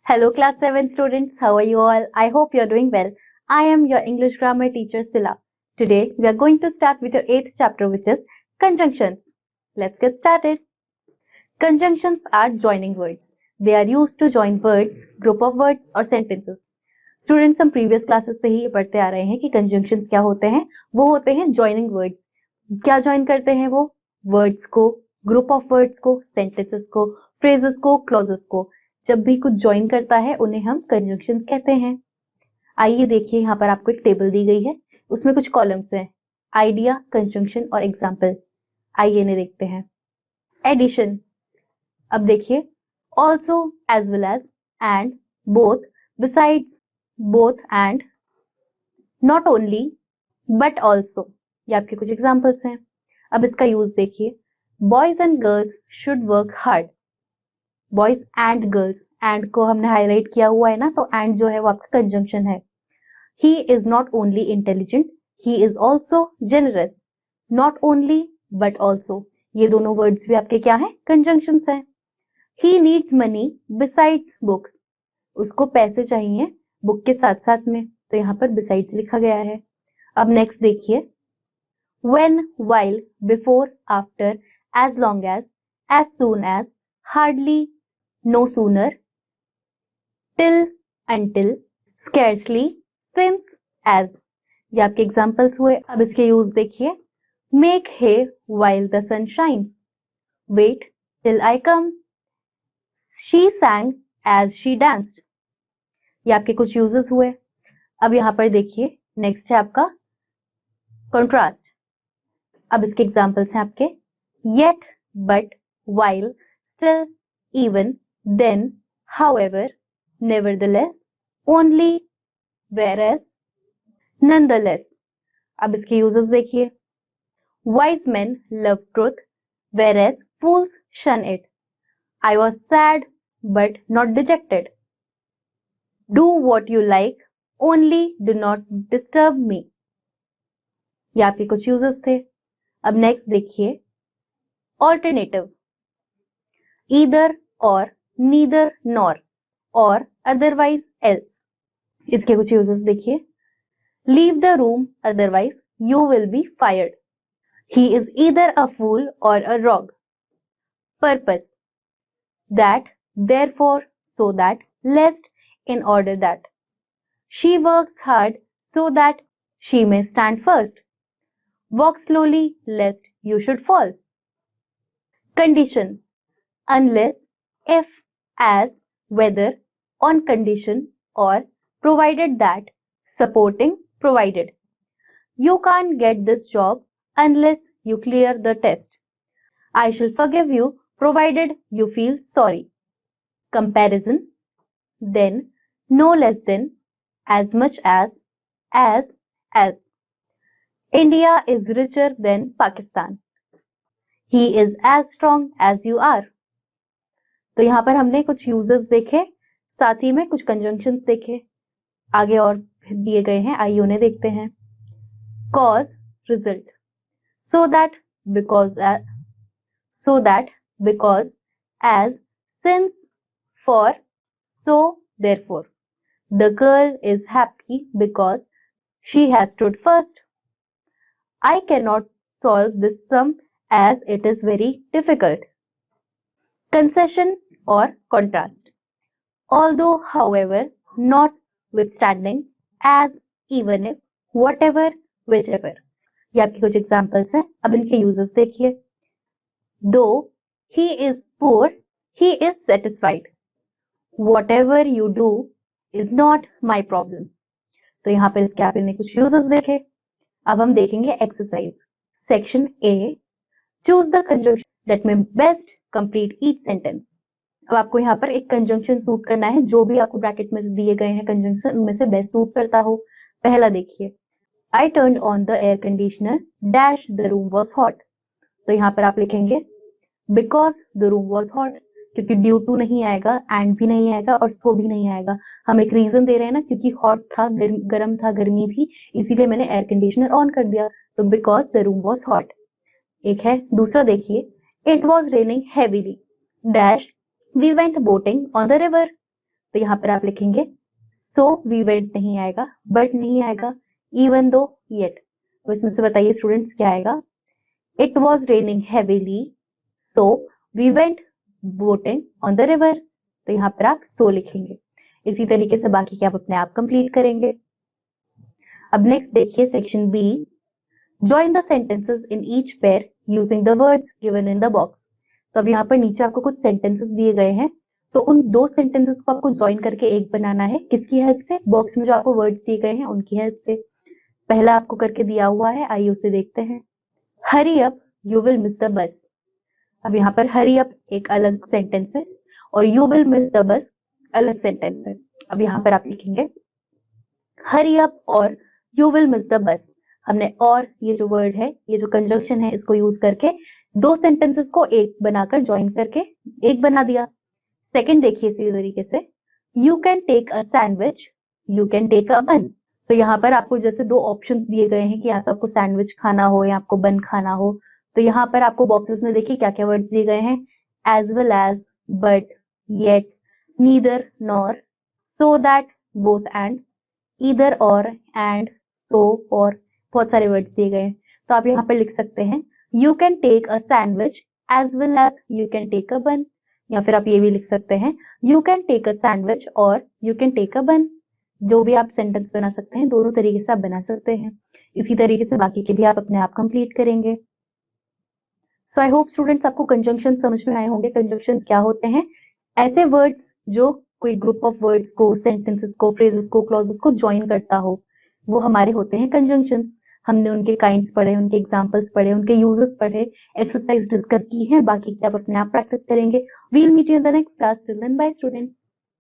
Hello, class 7 students. How are you all? I hope you're doing well. I am your English grammar teacher, Sila. Today, we are going to start with your 8th chapter, which is conjunctions. Let's get started. Conjunctions are joining words. They are used to join words, group of words or sentences. Students हम previous classes से ही पढ़ते आ रहे हैं कि conjunctions क्या होते हैं. वो होते हैं जॉइनिंग वर्ड्स. क्या जॉइन करते हैं वो? वर्ड्स को, ग्रुप ऑफ वर्ड्स को, सेंटेंसेस को, फ्रेजेस को, क्लॉजेस को. जब भी कुछ ज्वाइन करता है उन्हें हम कंजंक्शंस कहते हैं. आइए देखिए, यहाँ पर आपको एक टेबल दी गई है, उसमें कुछ कॉलम्स हैं, आइडिया, कंजंक्शन और एग्जाम्पल. आइए इन्हें देखते हैं. एडिशन. अब देखिए, also, as well as, and, both, besides, both and, not only, but also. ये आपके कुछ एग्जाम्पल्स हैं. अब इसका यूज देखिए. Boys and girls should work hard. Boys and girls, and को हमने हाईलाइट किया हुआ है ना, तो एंड जो है वो आपका कंजंक्शन है. He is not only intelligent, he is also generous. Not only but also, ये दोनों वर्ड्स भी आपके क्या है? कंजंक्शंस हैं. He needs money besides books. उसको पैसे चाहिए बुक के साथ साथ में, तो यहाँ पर बिसाइड्स लिखा गया है. अब नेक्स्ट देखिए. when, while, before, after, as long as soon as, hardly, no sooner, till, until, scarcely, since, as. ये आपके एग्जाम्पल्स हुए. अब इसके यूज देखिए. make hay while the sun shines, wait till I come, she sang as she danced. ये आपके कुछ uses हुए. अब यहाँ पर देखिए, नेक्स्ट है आपका कॉन्ट्रास्ट. अब इसके एग्जाम्पल्स हैं आपके. yet, but, while, still, even, then, however, nevertheless, only, whereas, nonetheless. अब इसके यूजेस देखिए. wise men love truth, whereas fools shun it. I was sad but not dejected. Do what you like, only do not disturb me. ये आपके कुछ uses थे. अब next देखिए. Alternative. Either or, neither nor, or otherwise else. इसके कुछ uses देखिए. Leave the room otherwise you will be fired. He is either a fool or a rogue. Purpose. That, therefore, so that, lest, in order that. She works hard so that she may stand first. Walk slowly lest you should fall. Condition. Unless, if, as, whether, on condition, or provided that, supporting, provided. You can't get this job unless you clear the test. I shall forgive you provided you feel sorry. Comparison. Then, no less than, as much as, as. India is richer than Pakistan. He is as strong as you are. तो यहाँ पर हमने कुछ uses देखे, साथ ही में कुछ conjunctions देखे. आगे और दिए गए हैं, आइए उन्हें देखते हैं. Cause, result. So that, because, as, since, for, so, therefore. The girl is happy because she has stood first. I cannot solve this sum as it is very difficult. Concession or contrast. Although, however, notwithstanding, as, even if, whatever, whichever. ये आपके कुछ examples हैं. अब इनके uses देखिए. Though he is poor, he is satisfied. Whatever you do is not my problem. तो यहाँ पर इसके आपने कुछ यूजेस देखे. अब हम देखेंगे exercise. Section A. Choose the conjunction that may best complete each sentence. अब आपको यहाँ पर एक कंजंक्शन सूट करना है, जो भी आपको ब्रैकेट में से दिए गए हैं कंजंक्शन, उनमें से बेस्ट सूट करता हो. पहला देखिए. I turned on the air conditioner dash the room was hot. तो यहाँ पर आप लिखेंगे because the room was hot, क्योंकि ड्यू टू नहीं आएगा, एंड भी नहीं आएगा और सो भी नहीं आएगा. हम एक रीजन दे रहे हैं ना, क्योंकि हॉट था, गर्म था, गर्मी थी, इसीलिए मैंने एयर कंडीशनर ऑन कर दिया. तो because the room was hot. एक है. दूसरा देखिए. It was raining heavily dash we went boating on the river. तो यहाँ पर आप लिखेंगे so we went नहीं आएगा, but नहीं आएगा, even though, yet। तो इसमें से बताइए स्टूडेंट्स क्या आएगा? It was raining heavily, so we went boating on the river। तो यहाँ पर आप so लिखेंगे। इसी तरीके से बाकी के आप अपने आप कंप्लीट करेंगे। अब नेक्स्ट देखिए section B, Join the sentences in each pair using the words given in the box। तो अब यहाँ पर नीचे आपको कुछ सेंटेंसेस दिए गए हैं, तो उन दो सेंटेंसेस को आपको ज्वाइन करके एक बनाना है। किसकी हेल्प से? बॉक्स में जो आपको वर्ड्स दिए गए हैं उनकी हेल्प से। पहला आपको करके दिया हुआ है, आइए उसे देखते हैं। Hurry up you will miss the bus. अब यहाँ पर हरी अप एक अलग सेंटेंस है और you will miss the bus अलग सेंटेंस है। अब यहाँ पर आप लिखेंगे हरी अप और you will miss the bus. हमने और ये जो वर्ड है, ये जो कंजंक्शन है, इसको यूज करके दो सेंटेंसेस को एक बनाकर ज्वाइन करके एक बना दिया। सेकंड देखिए इसी तरीके से, you can take a sandwich you can take a bun. तो यहाँ पर आपको जैसे दो ऑप्शंस दिए गए हैं कि या तो आपको सैंडविच खाना हो या आपको बन खाना हो, तो यहाँ पर आपको बॉक्सेस में देखिए क्या क्या वर्ड्स दिए गए हैं, as well as, but, yet, neither, nor, so that, both and, either or, and, so और, बहुत सारे वर्ड्स दिए गए हैं। तो आप यहाँ पर लिख सकते हैं you can take a sandwich as well as you can take a bun, या फिर आप ये भी लिख सकते हैं you can take a sandwich और you can take a bun. जो भी आप सेंटेंस बना सकते हैं, दोनों तरीके से आप बना सकते हैं। इसी तरीके से बाकी के भी आप अपने आप कंप्लीट करेंगे। सो आई होप स्टूडेंट्स आपको कंजंक्शन समझ में आए होंगे। कंजंक्शन क्या होते हैं? ऐसे वर्ड्स जो कोई ग्रुप ऑफ वर्ड्स को, सेंटेंसेस को, फ्रेजेस को, क्लॉजेस को ज्वाइन करता हो, वो हमारे होते हैं कंजंक्शंस। हमने उनके काइंड्स पढ़े, उनके एग्जांपल्स पढ़े, उनके यूजेस पढ़े, एक्सरसाइज डिस्कस की है। बाकी की आप अपने आप प्रैक्टिस करेंगे। We'll meet you in the next class. Till then bye students.